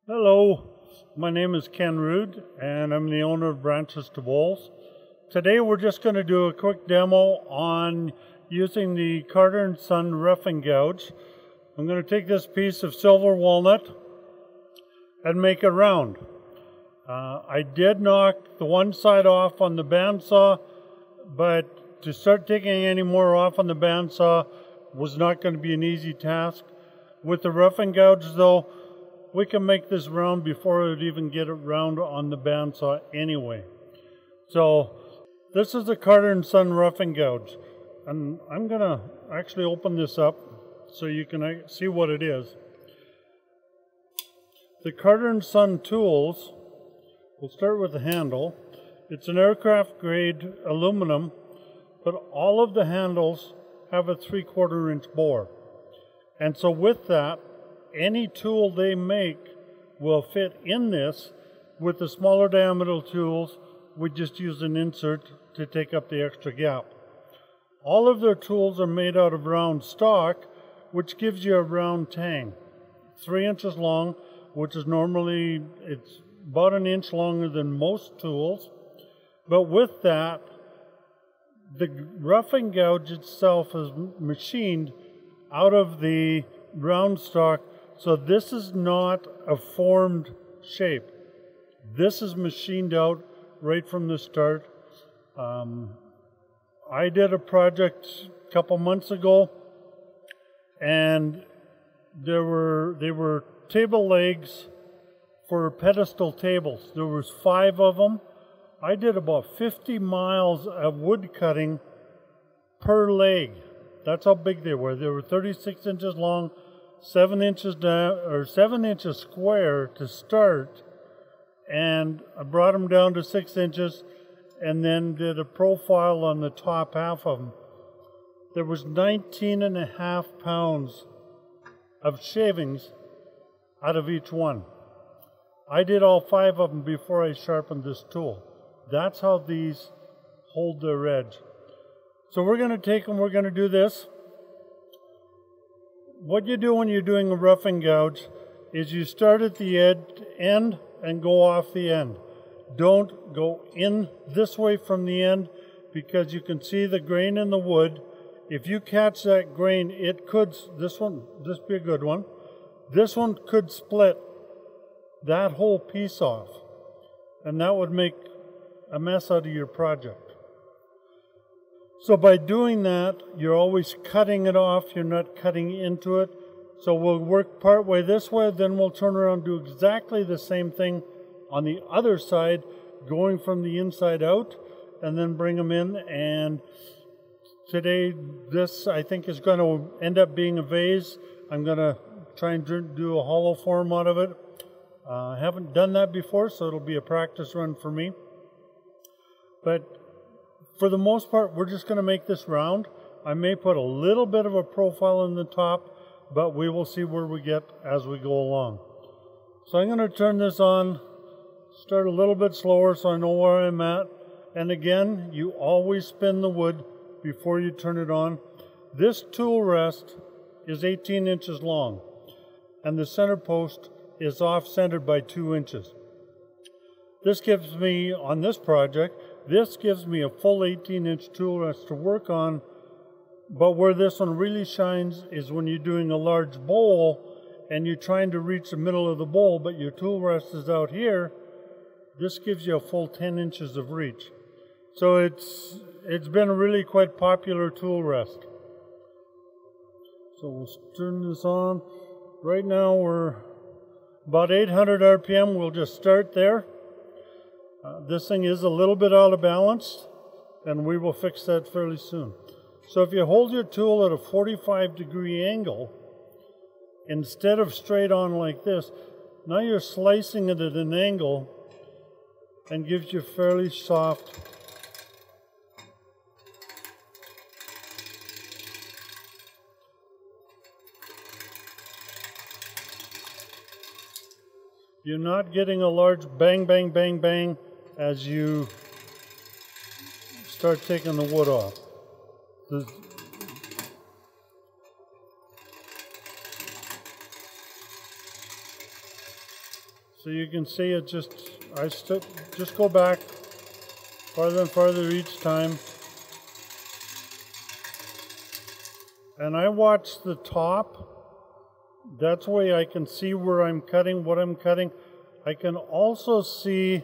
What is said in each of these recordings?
Hello, my name is Ken Rude and I'm the owner of Branches to Bowls. Today we're just going to do a quick demo on using the Carter & Son Roughing Gouge. I'm going to take this piece of silver walnut and make it round. I did knock the one side off on the bandsaw, but to start taking any more off on the bandsaw was not going to be an easy task. With the roughing gouge though, we can make this round before it would even get it round on the bandsaw anyway. So this is the Carter & Son Roughing Gouge. And I'm going to actually open this up so you can see what it is. The Carter & Son tools, we'll start with the handle. It's an aircraft grade aluminum, but all of the handles have a 3/4 inch bore. And so with that, any tool they make will fit in this. With the smaller diameter tools, we just use an insert to take up the extra gap. All of their tools are made out of round stock, which gives you a round tang. 3 inches long, which is normally, it's about an inch longer than most tools. But with that, the roughing gouge itself is machined out of the round stock. So this is not a formed shape. This is machined out right from the start. I did a project a couple months ago, and they were table legs for pedestal tables. There was 5 of them. I did about 50 miles of wood cutting per leg. That's how big they were. They were 36 inches long, 7 inches down, or 7 inches square to start, and I brought them down to 6 inches and then did a profile on the top half of them. There was 19.5 pounds of shavings out of each one. I did all 5 of them before I sharpened this tool. That's how these hold their edge. So we're going to take them, we're going to do this. What you do when you're doing a roughing gouge is you start at the end and go off the end. Don't go in this way from the end, because you can see the grain in the wood. If you catch that grain, it could, this be a good one. This one could split that whole piece off, and that would make a mess out of your project. So by doing that, you're always cutting it off, you're not cutting into it. So we'll work part way this way, then we'll turn around and do exactly the same thing on the other side, going from the inside out, and then bring them in. And today, this I think is going to end up being a vase. I'm going to try and do a hollow form out of it. I haven't done that before, so it'll be a practice run for me. But for the most part, we're just going to make this round. I may put a little bit of a profile in the top, but we will see where we get as we go along. So I'm going to turn this on, start a little bit slower so I know where I'm at. And again, you always spin the wood before you turn it on. This tool rest is 18 inches long, and the center post is off-centered by 2 inches. This gives me, on this project, this gives me a full 18-inch tool rest to work on, but where this one really shines is when you're doing a large bowl and you're trying to reach the middle of the bowl, but your tool rest is out here. This gives you a full 10 inches of reach. So it's been a really quite popular tool rest. So we'll turn this on. Right now we're about 800 RPM. We'll just start there. This thing is a little bit out of balance, and we will fix that fairly soon. So if you hold your tool at a 45-degree angle, instead of straight on like this, now you're slicing it at an angle and gives you fairly soft . You're not getting a large bang, bang, bang, bang as you start taking the wood off. So you can see it just go back farther and farther each time. And I watch the top. That's the way I can see where I'm cutting, what I'm cutting. I can also see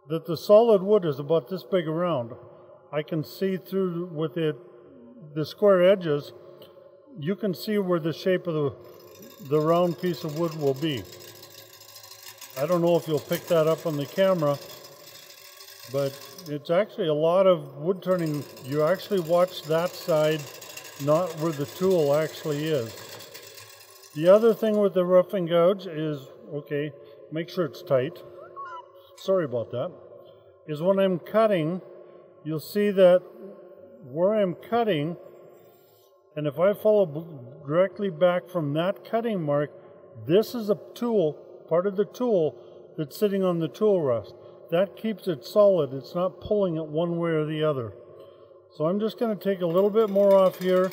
that the solid wood is about this big around. I can see through with the square edges. You can see where the shape of the round piece of wood will be. I don't know if you'll pick that up on the camera, but it's actually a lot of wood turning. You actually watch that side, not where the tool actually is. The other thing with the roughing gouge is, okay, make sure it's tight. Sorry about that. Is when I'm cutting, you'll see that where I'm cutting, and if I follow directly back from that cutting mark, this is a tool, part of the tool that's sitting on the tool rest. That keeps it solid. It's not pulling it one way or the other. So I'm just going to take a little bit more off here,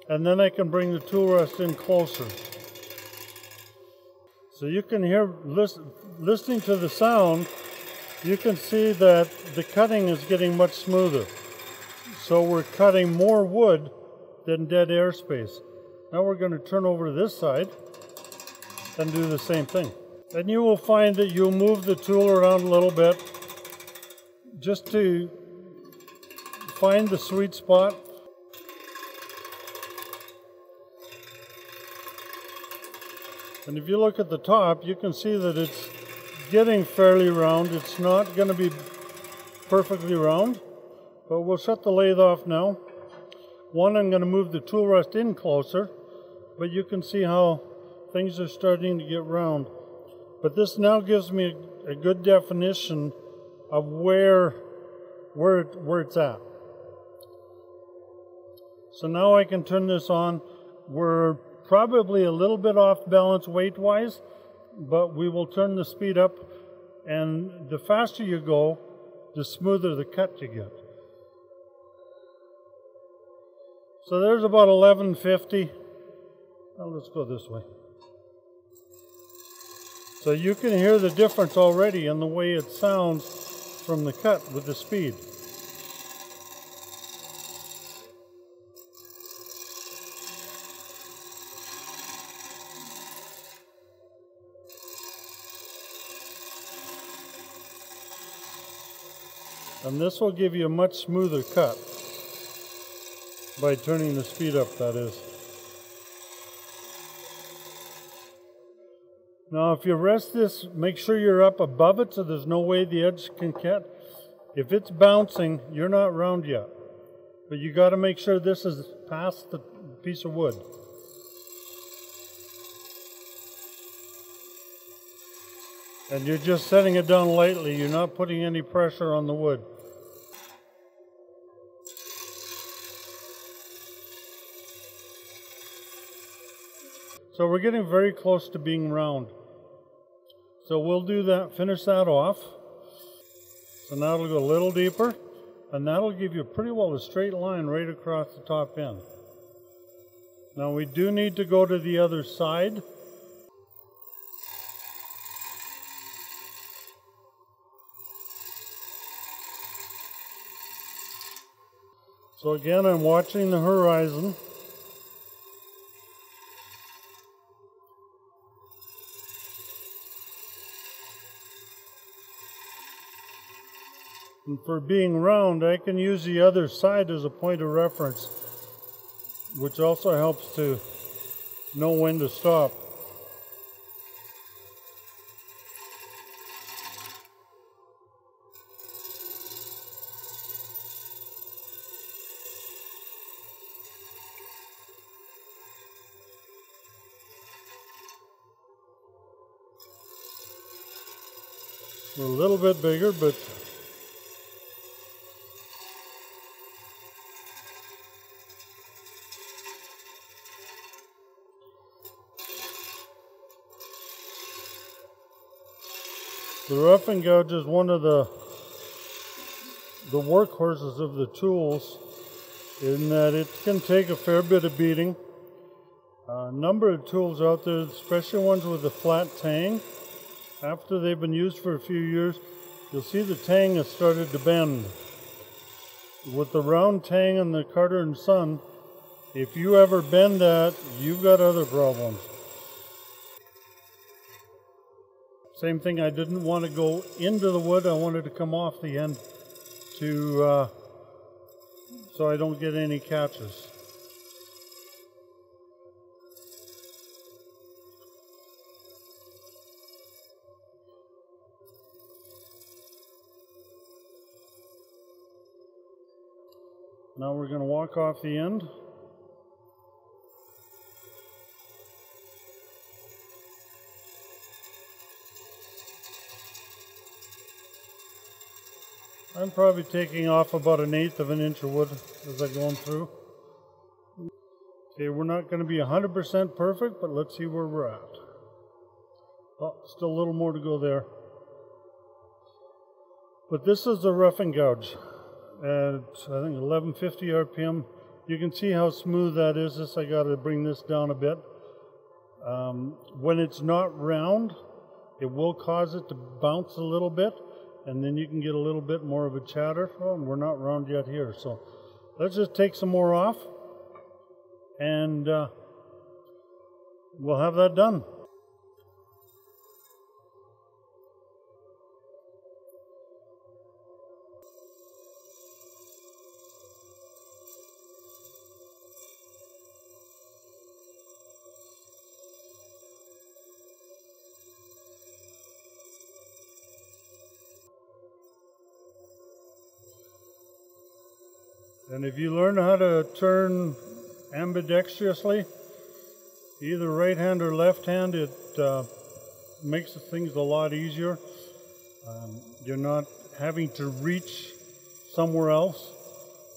and then I can bring the tool rest in closer. So you can hear, listening to the sound, you can see that the cutting is getting much smoother. So we're cutting more wood than dead airspace. Now we're going to turn over to this side and do the same thing. And you will find that you'll move the tool around a little bit just to find the sweet spot. And if you look at the top, you can see that it's getting fairly round. It's not going to be perfectly round, but we'll shut the lathe off now. One, I'm going to move the tool rest in closer, but you can see how things are starting to get round. But this now gives me a good definition of where it's at. So now I can turn this on. We're probably a little bit off balance weight-wise, but we will turn the speed up, and the faster you go, the smoother the cut you get. So there's about 1150. Now let's go this way. So you can hear the difference already in the way it sounds from the cut with the speed. And this will give you a much smoother cut by turning the speed up, that is. Now if you rest this, make sure you're up above it so there's no way the edge can cut. If it's bouncing, you're not round yet. But you got to make sure this is past the piece of wood. And you're just setting it down lightly. You're not putting any pressure on the wood. So we're getting very close to being round. So we'll do that, finish that off. So now it'll go a little deeper, and that'll give you pretty well a straight line right across the top end. Now we do need to go to the other side. So again, I'm watching the horizon. And for being round, I can use the other side as a point of reference, which also helps to know when to stop. A little bit bigger, but the roughing gouge is one of the workhorses of the tools in that it can take a fair bit of beating. A number of tools out there, especially ones with a flat tang, after they've been used for a few years, you'll see the tang has started to bend. With the round tang on the Carter and Son, if you ever bend that, you've got other problems. Same thing, I didn't want to go into the wood, I wanted to come off the end to so I don't get any catches. Now we're going to walk off the end. I'm probably taking off about 1/8 of an inch of wood as I'm going through. Okay, we're not going to be 100% perfect, but let's see where we're at. Oh, still a little more to go there. But this is the roughing gouge at, I think, 1150 RPM. You can see how smooth that is. I got to bring this down a bit. When it's not round, it will cause it to bounce a little bit, and then you can get a little bit more of a chatter. Oh, and we're not round yet here, so let's just take some more off, and we'll have that done. And if you learn how to turn ambidextrously, either right hand or left hand, it makes things a lot easier. You're not having to reach somewhere else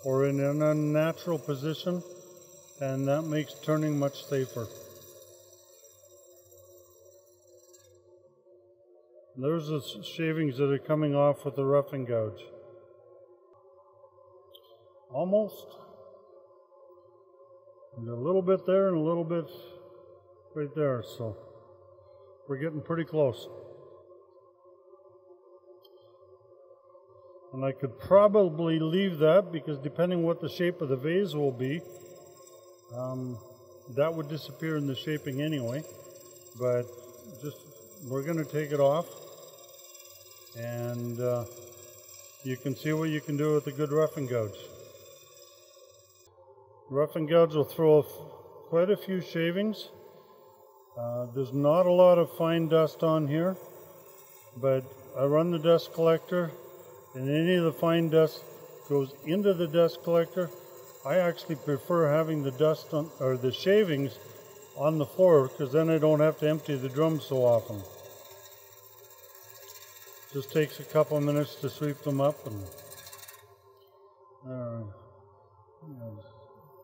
or in an unnatural position, and that makes turning much safer. There's the shavings that are coming off with the roughing gouge. Almost. And a little bit there and a little bit right there, so we're getting pretty close. And I could probably leave that, because depending what the shape of the vase will be, that would disappear in the shaping anyway. But just, we're going to take it off, and you can see what you can do with a good roughing gouge. Roughing gouge will throw quite a few shavings. There's not a lot of fine dust on here, but I run the dust collector, and any of the fine dust goes into the dust collector. I actually prefer having the dust on, or the shavings on the floor, because then I don't have to empty the drum so often. Just takes a couple of minutes to sweep them up, and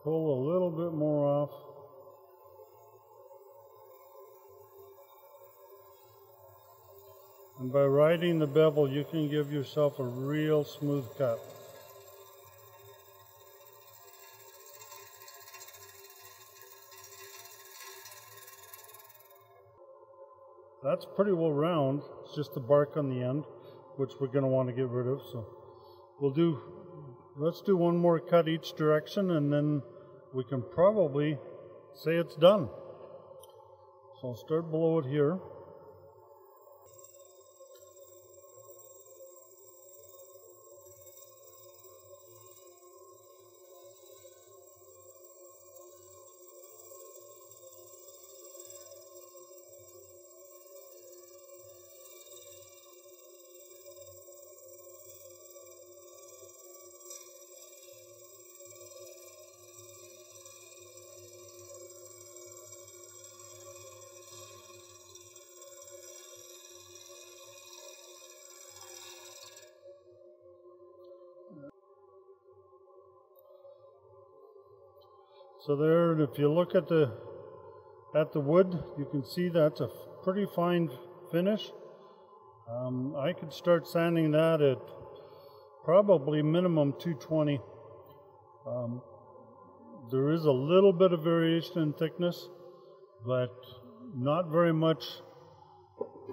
pull a little bit more off. And by riding the bevel, you can give yourself a real smooth cut. That's pretty well round. It's just the bark on the end, which we're going to want to get rid of. So let's do one more cut each direction, and then we can probably say it's done. So I'll start below it here. So there, and if you look at the wood, you can see that's a pretty fine finish. I could start sanding that at probably minimum 220. There is a little bit of variation in thickness, but not very much,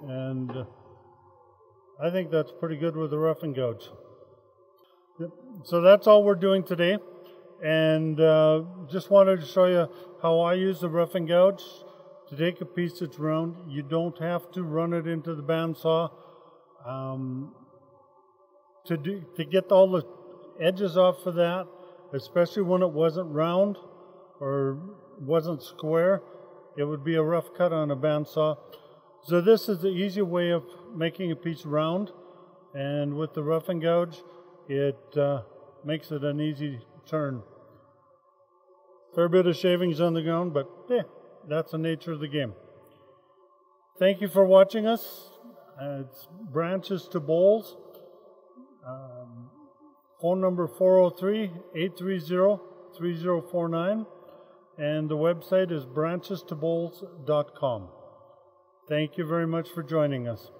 and I think that's pretty good with the roughing gouge. So that's all we're doing today, and just wanted to show you how I use the roughing gouge. To take a piece that's round, you don't have to run it into the bandsaw. To get all the edges off of that, especially when it wasn't round or wasn't square, it would be a rough cut on a bandsaw. So this is the easy way of making a piece round, and with the roughing gouge, it makes it an easy turn. Fair bit of shavings on the ground, but that's the nature of the game. Thank you for watching us. It's Branches to Bowls. Phone number 403-830-3049, and the website is branchestobowls.com. Thank you very much for joining us.